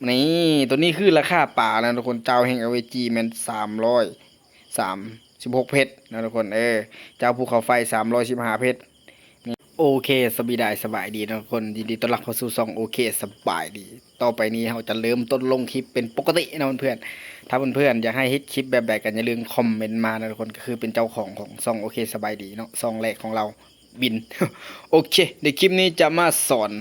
นี่ตัวนี้คือราคาป่านะทุกคนเจ้าแห่ง AVG มัน336เพชรนะทุกคนเจ้าภูเขาไฟ315เพชรโอเคสบายดีนะทุกคนยินดีต้อนรับเข้าสู่ช่องโอเคสบายดีต่อไปนี้เราจะเริ่มต้นลงคลิปเป็นปกตินะเพื่อนๆถ้าเพื่อนๆอยากให้ฮิตคลิปแบบใดกันอย่าลืมคอมเมนต์มานะทุกคนก็คือเป็นเจ้าของช่องโอเคสบายดีเนาะช่องแรกของเราบิน โอเคในคลิปนี้จะมาสอน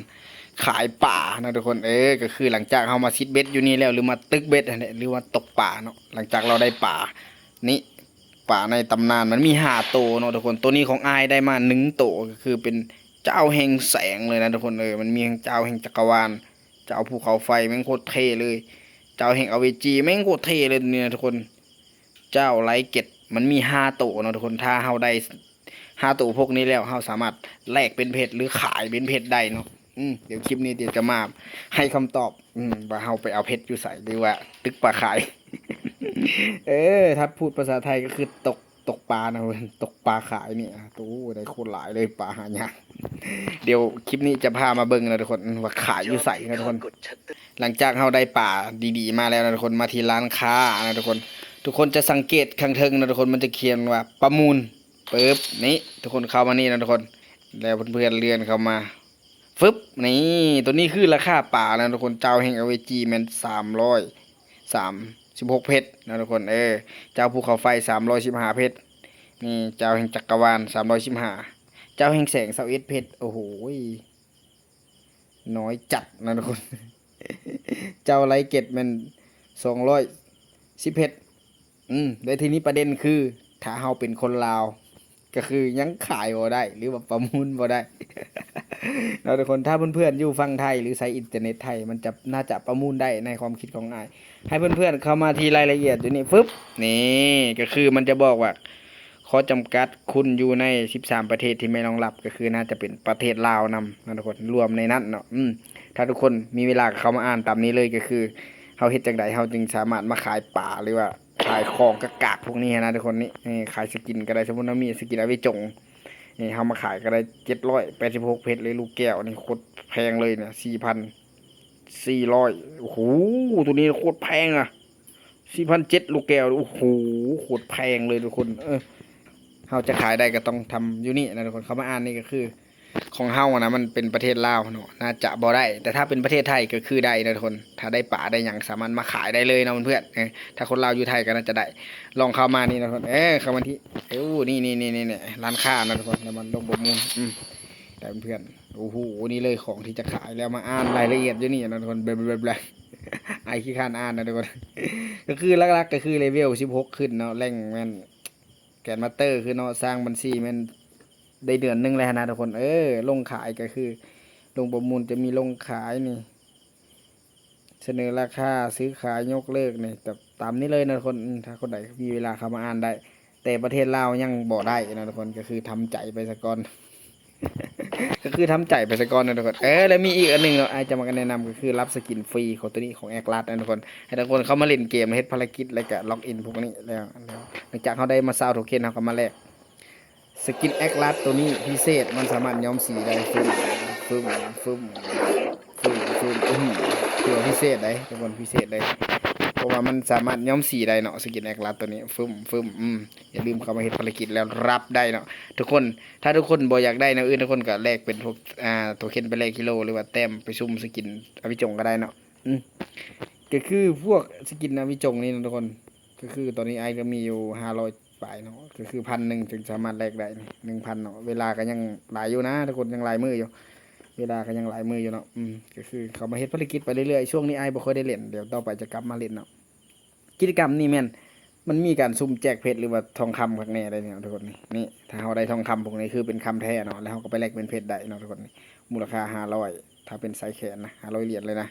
ขายป่านะทุกคนก็คือหลังจากเรามาซิดเบ็ดอยู่นี่แล้วหรือมาตึกเบ็ดเนี่ยหรือว่าตกป่าเนาะหลังจากเราได้ป่านี้ป่าในตำนานมันมี5 ตัวเนาะทุกคนตัวนี้ของอายได้มา1 ตัวก็คือเป็นเจ้าแห่งแสงเลยนะทุกคนมันมีเจ้าแห่งจักรวาลเจ้าภูเขาไฟแม่งโคตรเท่เลยเจ้าแห่งอเวจีแม่งโคตรเท่เลยเนี่ยทุกคนเจ้าไลเก็ตมันมี5 ตัวเนาะทุกคนถ้าเราได้5 ตัวพวกนี้แล้วเราสามารถแลกเป็นเพชรหรือขายเป็นเพชรได้เนาะเดี๋ยวคลิปนี้เดี๋ยวจะมาให้คำตอบว่าเราไปเอาเพชรอยู่ใส่หรือว่าตึกปลาขาย ถ้าพูดภาษาไทยก็คือตกปลานะเว้ยตกปลาขายเนี่ยตู้ได้โคตรหลายเลยปลาหายากเดี๋ยวคลิปนี้จะพามาเบิ่งนะทุกคนว่าขายอยู่ใส่นะทุกคนหลังจากเราได้ปลาดีๆมาแล้วนะทุกคนมาที่ร้านค้านะทุกคนทุกคนจะสังเกตข้างเทิงนะทุกคนมันจะเขียนว่าประมูลปึ๊บนี่ทุกคนเข้ามานี่นะทุกคนแล้วเพื่อนๆเลื่อนเข้ามาฟึบนี่ตัวนี้คือราคาป่านะทุกคนเจ้าแห่งเอเวจีมัน336เพชรนะทุกคนเจ้าภูเขาไฟ315เพชรนี่เจ้าแห่งจักรวาล315เจ้าแห่งแสง21เพชรโอ้โหน้อยจัดนะทุกคน เจ้าไรเก็ตมัน210เพชรแล้วทีนี้ประเด็นคือถ้าเฮาเป็นคนลาวก็คือยังขายบ่ได้หรือว่าประมูลบ่ได้ เราทุกคนถ้าเพื่อนๆอยู่ฝั่งไทยหรือใช้อินเทอร์เน็ตไทยมันจะน่าจะประมูลได้ในความคิดของนายให้เพื่อนๆเข้ามาที่รายละเอียดอยู่นี่ฟึบนี่ก็คือมันจะบอกว่าข้อจำกัดคุณอยู่ใน13ประเทศที่ไม่รองรับก็คือน่าจะเป็นประเทศลาวนำนะทุกคนรวมในนั้นเนาะถ้าทุกคนมีเวลาเข้ามาอ่านตามนี้เลยก็คือเฮาเฮ็ดจังไดเฮาจึงสามารถมาขายป่าหรือว่าขายของกากๆพวกนี้นะทุกคนนี่ขายสกินก็ได้สมมุติว่ามีสกินเอาไว้จงนี่เฮามาขายก็ได้786เพชรเลยลูกแก้วนี่โคตรแพงเลยเนี่ย4,400โอ้โหตัวนี้โคตรแพงอ่ะ4,700ลูกแก้วโอ้โหโคตรแพงเลยทุกคนเฮาจะขายได้ก็ต้องทำอยู่นี่นะทุกคนเขามาอ่านนี่ก็คือของเฮานะมันเป็นประเทศลาวเนาะน่าจะบ่ได้แต่ถ้าเป็นประเทศไทยก็คือได้นะทุกคนถ้าได้ป่าได้อย่างสามารถมาขายได้เลยนะเพื่อนถ้าคนลาวอยู่ไทยก็น่าจะได้ลองเข้ามานี่นะทุกคนเข้ามาที่นี่ร้านค้านะทุกคนแล้วมันลงประมูลแต่เพื่อนโอ้โหนี่เลยของที่จะขายแล้วมาอ่านรายละเอียดอยู่นี่นะทุกคนแบบไอ้ขี้ข้านอ่านนะทุกคน ก็คือลักๆก็คือเลเวล16ขึ้นเนาะแรงแม่นแกนมาสเตอร์คือเนาะสร้างบัญชีมันได้เดือนนึงแล้วนะทุกคนลงขายก็คือลงประมูลจะมีลงขายนี่เสนอราคาซื้อขายยกเลิกนี่แต่ตามนี้เลยนะทุกคนถ้าคนใดมีเวลาเข้ามาอ่านได้แต่ประเทศลาวยังบอกได้นะทุกคนก็คือทำใจไปสักก่อน ก็คือทำใจไปสักก่อนนะทุกคนแล้วมีอีกอันหนึ่งเราจะมาแนะนำก็คือรับสกินฟรีของตัวนี้ของแอคลัสนะทุกคนให้ทุกคนเข้ามาเล่นเกมเฮ็ดภารกิจอะไรกับล็อกอินพวกนี้แล้วหลังจากเขาได้มาซาวโทเค็นเขาก็มาแลกสกินแอคลัสตัวนี้พิเศษมันสามารถย้อมสีได้ฟึ่มฟึ่มถือว่าพิเศษได้ทุกคนพิเศษได้เพราะว่ามันสามารถย้อมสีได้เนาะสกินแอคลัสตัวนี้อย่าลืมเข้ามาเฮ็ดภารกิจแล้วรับได้เนาะทุกคนถ้าทุกคนบ่อยากได้นะทุกคนก็แลกเป็นพวกโทเค็นไปแลกกิโลหรือว่าแต้มไปซุ่มสกินอวิจงก็ได้เนาะก็คือพวกสกินอวิจงนี่นะทุกคนก็คือตอนนี้ไอก็มีอยู่500ปลายเนาะก็คือ1,000จึงสามารถแลกได้1,000เนาะเวลาก็ยังหลายอยู่นะทุกคนยังหลายมืออยู่เวลาก็ยังหลายมืออยู่เนาะก็คือเขามาเฮ็ดภารกิจไปเรื่อยๆช่วงนี้ไอบ่ค่อยได้เล่นเดี๋ยวต่อไปจะกลับมาเล่นเนาะกิจกรรมนี่แม่นมันมีการซุ่มแจกเพชรหรือว่าทองคำข้างในอะไรเนี่ยทุกคนนี่ถ้าเราได้ทองคำพวกนี้คือเป็นคำแท้เนาะแล้วเราก็ไปแลกเป็นเพชรได้เนาะทุกคนนี่มูลค่า500ถ้าเป็นสายแขนนะ500เหรียญเลยนะ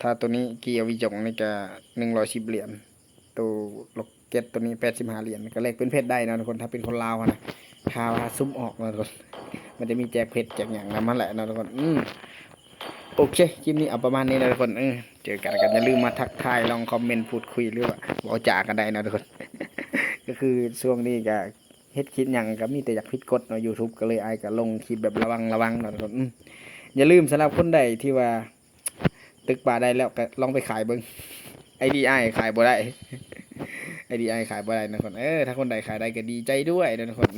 ถ้าตัวนี้เกียร์วิจงนี่จะ110เหรียญตัวล็อกเก็ตตัวนี้85เหรียญก็แลกเป็นเพชรได้นะทุกคนถ้าเป็นคนลาวนะถ้าซุ่มออกนะทุกคนมันจะมีแจกเพชรแจกอย่างนั้นมันแหละนะทุกคนโอเคคลิปนี้เอาประมาณนี้นะทุกคนเจอกันอย่าลืมมาทักทายลองคอมเมนต์พูดคุยหรือว่าบอกจากันได้นะทุกคน ก็คือช่วงนี้ก็เฮ็ดคลิปอย่างก็มีแต่อยากพิดกฎเนาะ YouTube ก็เลยก็ลงคลิปแบบระวังนะทุกคนอย่าลืมสำหรับคนใดที่ว่า ตึกป่าได้แล้วก็ลองไปขายเบิ่งไอดีไอขายบ่ได้ไอดีไอขายบ่ได้นะคนถ้าคนใดขายได้ก็ดีใจด้วยนะคน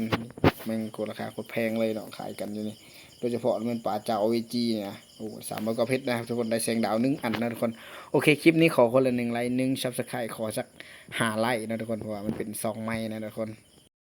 มันโคตรราคาโคตรแพงเลยเนาะขายกันอยู่นี่โดยเฉพาะมันป่าเจ้าโอเวจีเนี่ยโอ้300 กว่าเพชรนะครับทุกคนได้แสงดาว1 อันนะทุกคนโอเคคลิปนี้ขอคนละ1 ไลค์1 ซับสไครต์ขอสัก5 ไลค์นะทุกคนเพราะว่ามันเป็น2 ไม้นะทุกคน